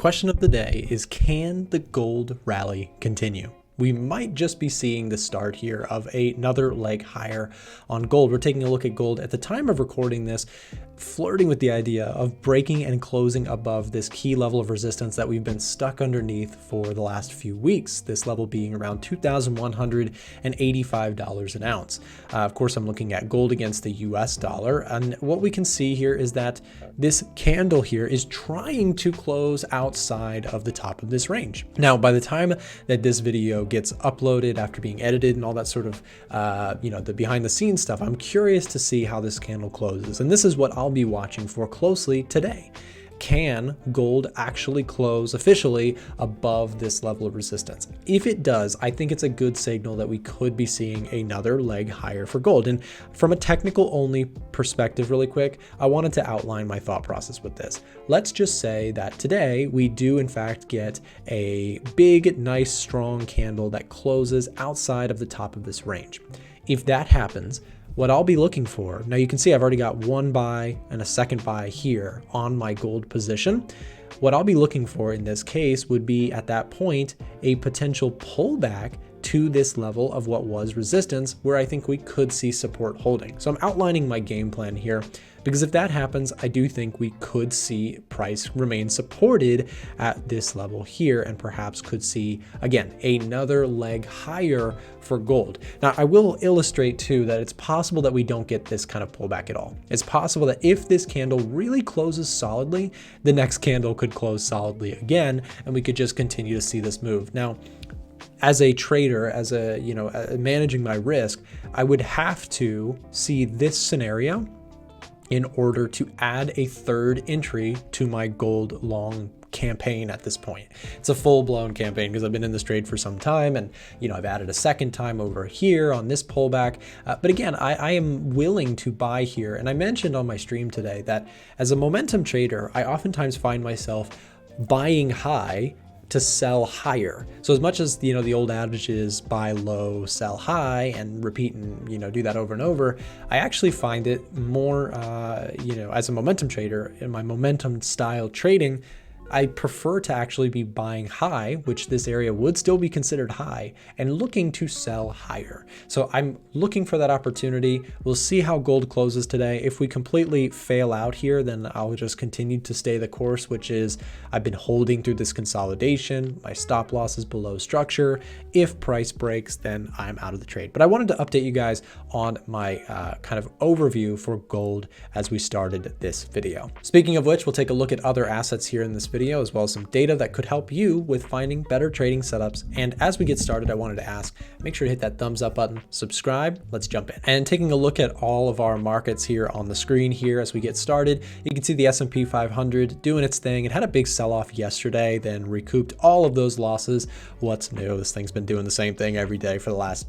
question of the day is, can the gold rally continue? We might just be seeing the start here of another leg higher on gold. We're taking a look at gold at the time of recording this, flirting with the idea of breaking and closing above this key level of resistance that we've been stuck underneath for the last few weeks, this level being around $2,185 an ounce. Of course, I'm looking at gold against the US dollar, and what we can see here is that this candle here is trying to close outside of the top of this range. Now, by the time that this video gets uploaded after being edited and all that sort of, the behind the scenes stuff, I'm curious to see how this candle closes. And this is what I'll be watching for closely today. Can gold actually close officially above this level of resistance? If it does, I think it's a good signal that we could be seeing another leg higher for gold. And from a technical only perspective, really quick, I wanted to outline my thought process with this. Let's just say that today we do in fact get a big, nice, strong candle that closes outside of the top of this range. If that happens, what I'll be looking for, now you can see I've already got one buy and a second buy here on my gold position. What I'll be looking for in this case would be at that point a potential pullback to this level of what was resistance, where I think we could see support holding. So I'm outlining my game plan here, because if that happens, I do think we could see price remain supported at this level here and perhaps could see, again, another leg higher for gold. Now, I will illustrate too that it's possible that we don't get this kind of pullback at all. It's possible that if this candle really closes solidly, the next candle could close solidly again, and we could just continue to see this move. Now, as a trader, as managing my risk, I would have to see this scenario in order to add a third entry to my gold long campaign at this point. It's a full-blown campaign because I've been in this trade for some time, and I've added a second time over here on this pullback. But again, I am willing to buy here. And I mentioned on my stream today that as a momentum trader, I oftentimes find myself buying high to sell higher. So as much as the old adage is buy low, sell high, and repeat and do that over and over, I actually find it more as a momentum trader in my momentum style trading, I prefer to actually be buying high, which this area would still be considered high, and looking to sell higher. So I'm looking for that opportunity. We'll see how gold closes today. If we completely fail out here, then I'll just continue to stay the course, which is I've been holding through this consolidation. My stop loss is below structure. If price breaks, then I'm out of the trade. But I wanted to update you guys on my kind of overview for gold as we started this video. Speaking of which, we'll take a look at other assets here in this video, as well as some data that could help you with finding better trading setups. And as we get started, I wanted to ask, make sure to hit that thumbs up button, subscribe, let's jump in. And taking a look at all of our markets here on the screen here as we get started, you can see the S&P 500 doing its thing. It had a big sell-off yesterday, then recouped all of those losses. What's new? This thing's been doing the same thing every day for the last,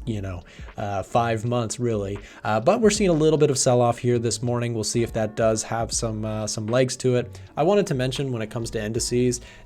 5 months really. But we're seeing a little bit of sell-off here this morning. We'll see if that does have some legs to it. I wanted to mention when it comes to indices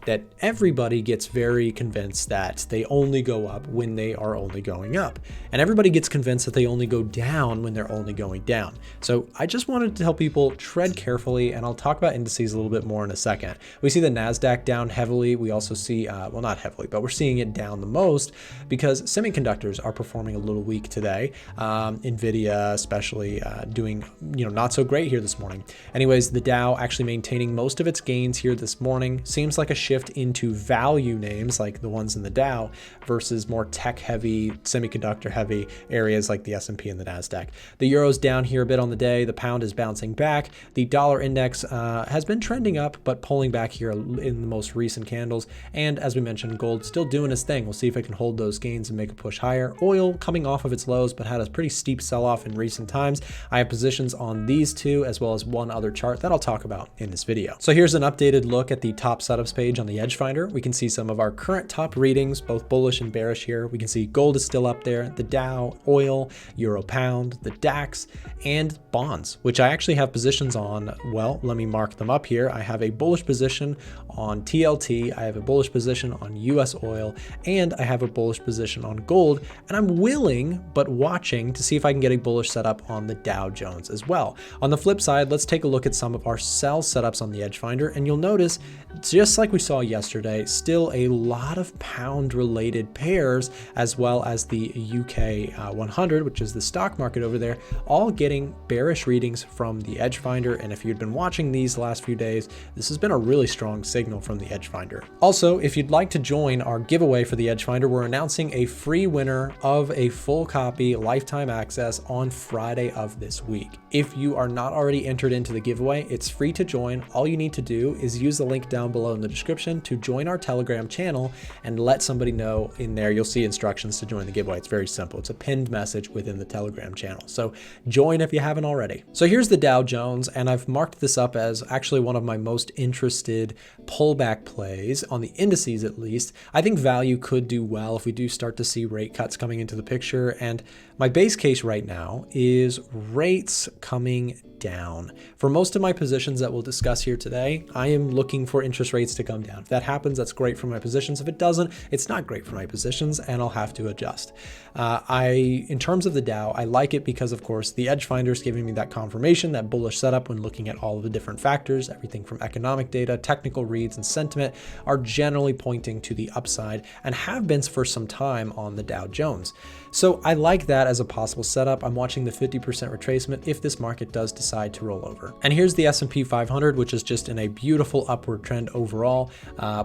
that everybody gets very convinced that they only go up when they are only going up. And everybody gets convinced that they only go down when they're only going down. So I just wanted to tell people tread carefully, and I'll talk about indices a little bit more in a second. We see the NASDAQ down heavily. We also see, well, not heavily, but we're seeing it down the most because semiconductors are performing a little weak today. NVIDIA especially doing, not so great here this morning. Anyways, the Dow actually maintaining most of its gains here this morning. Seems like a shift into value names like the ones in the Dow versus more tech heavy, semiconductor heavy areas like the S&P and the NASDAQ. The euro's down here a bit on the day. The pound is bouncing back. The dollar index has been trending up, but pulling back here in the most recent candles. And as we mentioned, gold still doing its thing. We'll see if it can hold those gains and make a push higher. Oil coming off of its lows, but had a pretty steep sell-off in recent times. I have positions on these two as well as one other chart that I'll talk about in this video. So here's an updated look at the top setups page on the Edge Finder. We can see some of our current top readings, both bullish and bearish here. We can see gold is still up there, the Dow, oil, euro pound, the DAX, and bonds, which I actually have positions on. Well, let me mark them up here. I have a bullish position on TLT, I have a bullish position on USOIL, and I have a bullish position on gold. And I'm willing, but watching to see if I can get a bullish setup on the Dow Jones as well. On the flip side, let's take a look at some of our sell setups on the Edge Finder, and you'll notice just like we saw yesterday, still a lot of pound related pairs, as well as the UK 100, which is the stock market over there, all getting bearish readings from the edge finder. And if you'd been watching these last few days, this has been a really strong signal from the edge finder. Also, if you'd like to join our giveaway for the edge finder, we're announcing a free winner of a full copy lifetime access on Friday of this week. If you are not already entered into the giveaway, it's free to join. All you need to do is use the link down below in the description to join our Telegram channel and let somebody know in there. You'll see instructions to join the giveaway. It's very simple. It's a pinned message within the Telegram channel. So join if you haven't already. So here's the Dow Jones, and I've marked this up as actually one of my most interested pullback plays on the indices, at least. I think value could do well if we do start to see rate cuts coming into the picture. And my base case right now is rates coming down. For most of my positions that we'll discuss here today, I am looking for interest rates to come down. If that happens, that's great for my positions. If it doesn't, it's not great for my positions, and I'll have to adjust. In terms of the Dow, I like it because, of course, the edge finder is giving me that confirmation, that bullish setup when looking at all of the different factors. Everything from economic data, technical reads, and sentiment are generally pointing to the upside and have been for some time on the Dow Jones. So I like that as a possible setup. I'm watching the 50% retracement if this market does decide to roll over. And here's the S&P 500, which is just in a beautiful upward trend overall.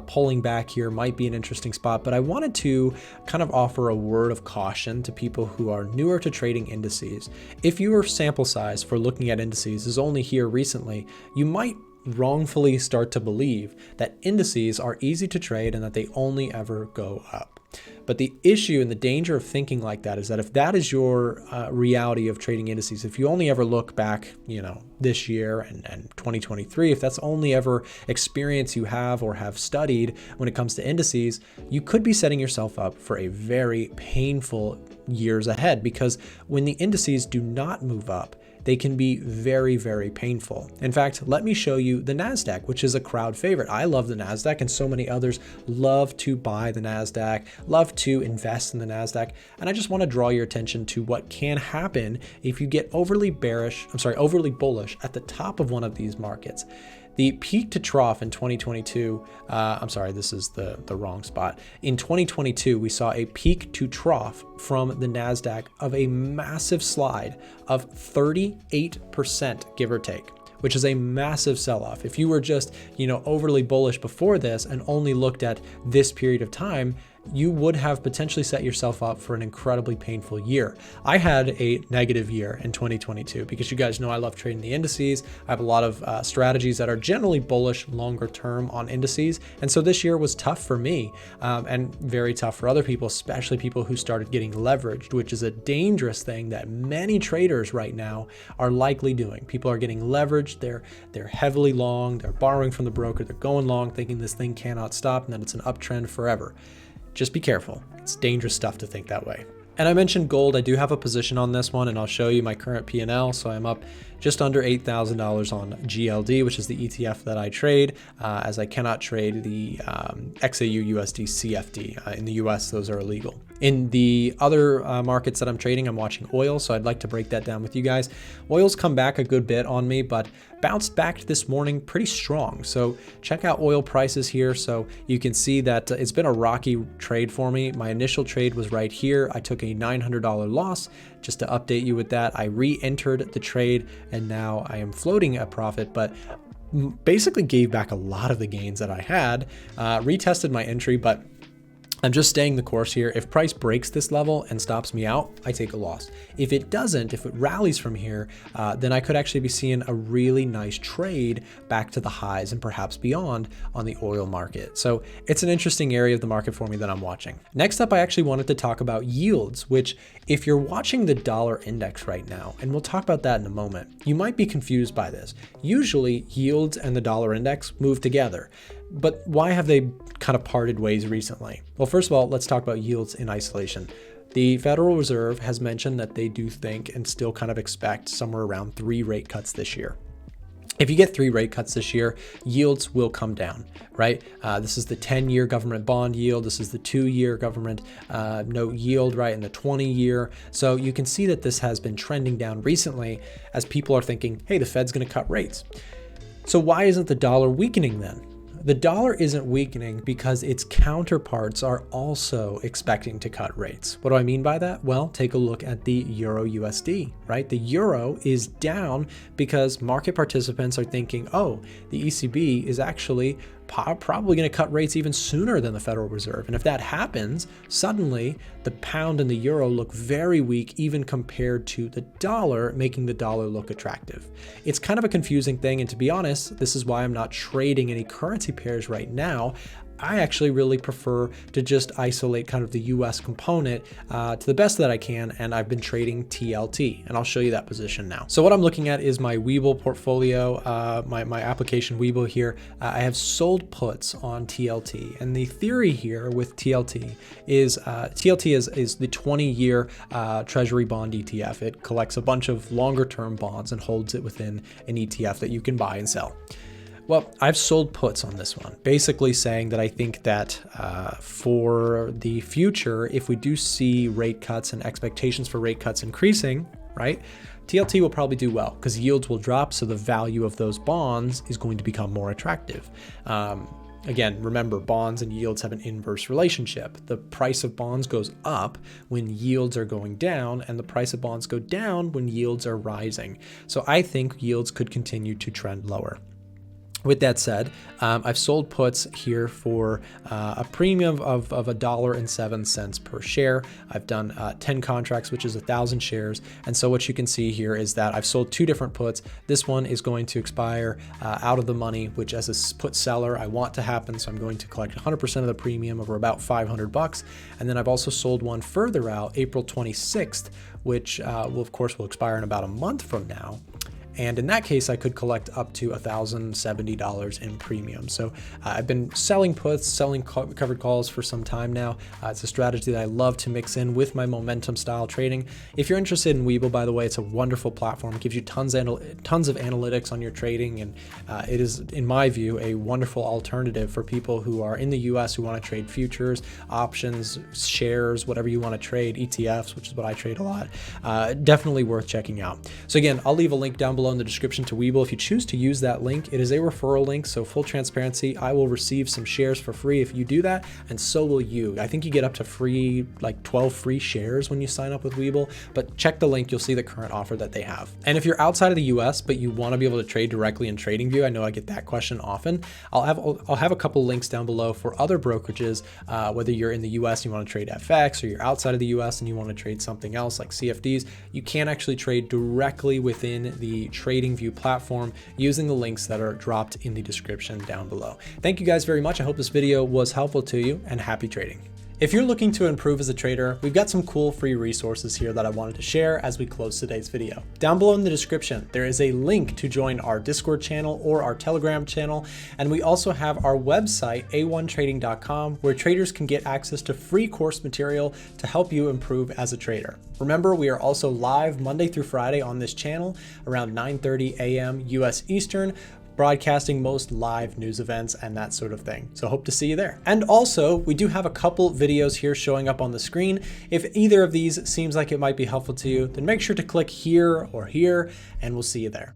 Pulling back here might be an interesting spot, but I wanted to kind of offer a word of caution to people who are newer to trading indices. If your sample size for looking at indices is only here recently, you might wrongfully start to believe that indices are easy to trade and that they only ever go up. But the issue and the danger of thinking like that is that if that is your reality of trading indices, if you only ever look back, this year and 2023, if that's only ever experience you have or have studied when it comes to indices, you could be setting yourself up for a very painful years ahead, because when the indices do not move up, they can be very, very painful. In fact, let me show you the NASDAQ, which is a crowd favorite. I love the NASDAQ, and so many others love to buy the NASDAQ, love to invest in the NASDAQ. And I just want to draw your attention to what can happen if you get overly bullish at the top of one of these markets. The peak to trough in 2022, this is the wrong spot. In 2022, we saw a peak to trough from the NASDAQ of a massive slide of 38%, give or take, which is a massive sell-off. If you were just, overly bullish before this and only looked at this period of time, you would have potentially set yourself up for an incredibly painful year. I had a negative year in 2022 because you guys know I love trading the indices. I have a lot of strategies that are generally bullish longer term on indices. And so this year was tough for me and very tough for other people, especially people who started getting leveraged, which is a dangerous thing that many traders right now are likely doing. People are getting leveraged. They're heavily long. They're borrowing from the broker. They're going long thinking this thing cannot stop and that it's an uptrend forever. Just be careful. It's dangerous stuff to think that way. And I mentioned gold. I do have a position on this one, and I'll show you my current P&L. So I'm up just under $8,000 on GLD, which is the ETF that I trade, as I cannot trade the XAU USD CFD. In the US, those are illegal. In the other markets that I'm trading, I'm watching oil, so I'd like to break that down with you guys. Oil's come back a good bit on me, but bounced back this morning pretty strong. So check out oil prices here. So you can see that it's been a rocky trade for me. My initial trade was right here. I took a $900 loss. Just to update you with that, I re-entered the trade and now I am floating a profit, but basically gave back a lot of the gains that I had, retested my entry, but I'm just staying the course here. If price breaks this level and stops me out, I take a loss. If it doesn't, if it rallies from here, then I could actually be seeing a really nice trade back to the highs and perhaps beyond on the oil market. So it's an interesting area of the market for me that I'm watching. Next up, I actually wanted to talk about yields, which if you're watching the dollar index right now, and we'll talk about that in a moment, you might be confused by this. Usually yields and the dollar index move together. But why have they kind of parted ways recently? Well, first of all, let's talk about yields in isolation. The Federal Reserve has mentioned that they do think and still kind of expect somewhere around 3 rate cuts this year. If you get 3 rate cuts this year, yields will come down, right? This is the 10-year government bond yield. This is the 2-year government note yield, right? And the 20-year. So you can see that this has been trending down recently as people are thinking, hey, the Fed's going to cut rates. So why isn't the dollar weakening then? the dollar isn't weakening because its counterparts are also expecting to cut rates. What do I mean by that? Well, take a look at the Euro USD, right? The Euro is down because market participants are thinking, oh, the ECB is actually probably going to cut rates even sooner than the Federal Reserve. And if that happens, suddenly the pound and the euro look very weak, even compared to the dollar, making the dollar look attractive. It's kind of a confusing thing. And to be honest, this is why I'm not trading any currency pairs right now. I actually really prefer to just isolate kind of the US component to the best that I can, and I've been trading TLT, and I'll show you that position now. So what I'm looking at is my WeBull portfolio, my application WeBull here. I have sold puts on TLT, and the theory here with TLT is TLT is the 20-year Treasury bond ETF. It collects a bunch of longer term bonds and holds it within an ETF that you can buy and sell. Well, I've sold puts on this one, basically saying that I think that for the future, if we do see rate cuts and expectations for rate cuts increasing, right, TLT will probably do well because yields will drop, so the value of those bonds is going to become more attractive. Again, remember, bonds and yields have an inverse relationship. The price of bonds goes up when yields are going down, and the price of bonds go down when yields are rising. So I think yields could continue to trend lower. With that said, I've sold puts here for a premium of $1.07 per share. I've done 10 contracts, which is 1,000 shares. And so what you can see here is that I've sold 2 different puts. This one is going to expire out of the money, which as a put seller, I want to happen. So I'm going to collect 100% of the premium over about $500. And then I've also sold one further out, April 26th, which will of course will expire in about a month from now. And in that case, I could collect up to $1,070 in premium. So I've been selling puts, selling covered calls for some time now. It's a strategy that I love to mix in with my momentum style trading. If you're interested in WeBull, by the way, it's a wonderful platform. It gives you tons of analytics on your trading. And it is, in my view, a wonderful alternative for people who are in the US who want to trade futures, options, shares, whatever you want to trade, ETFs, which is what I trade a lot. Definitely worth checking out. So again, I'll leave a link down below in the description to WeBull. If you choose to use that link, it is a referral link, so full transparency, I will receive some shares for free if you do that, and so will you. I think you get up to free, like 12 free shares when you sign up with WeBull, but check the link, you'll see the current offer that they have. And if you're outside of the US, but you want to be able to trade directly in TradingView, I know I get that question often, I'll have a couple links down below for other brokerages, whether you're in the US and you want to trade FX, or you're outside of the US and you want to trade something else like CFDs. You can actually trade directly within the TradingView platform using the links that are dropped in the description down below. Thank you guys very much. I hope this video was helpful to you, and happy trading. If you're looking to improve as a trader, we've got some cool free resources here that I wanted to share as we close today's video. Down below in the description, there is a link to join our Discord channel or our Telegram channel. And we also have our website, a1trading.com, where traders can get access to free course material to help you improve as a trader. Remember, we are also live Monday through Friday on this channel around 9:30 a.m. US Eastern, broadcasting most live news events and that sort of thing. So hope to see you there. And also, we do have a couple videos here showing up on the screen. If either of these seems like it might be helpful to you, then make sure to click here or here, and we'll see you there.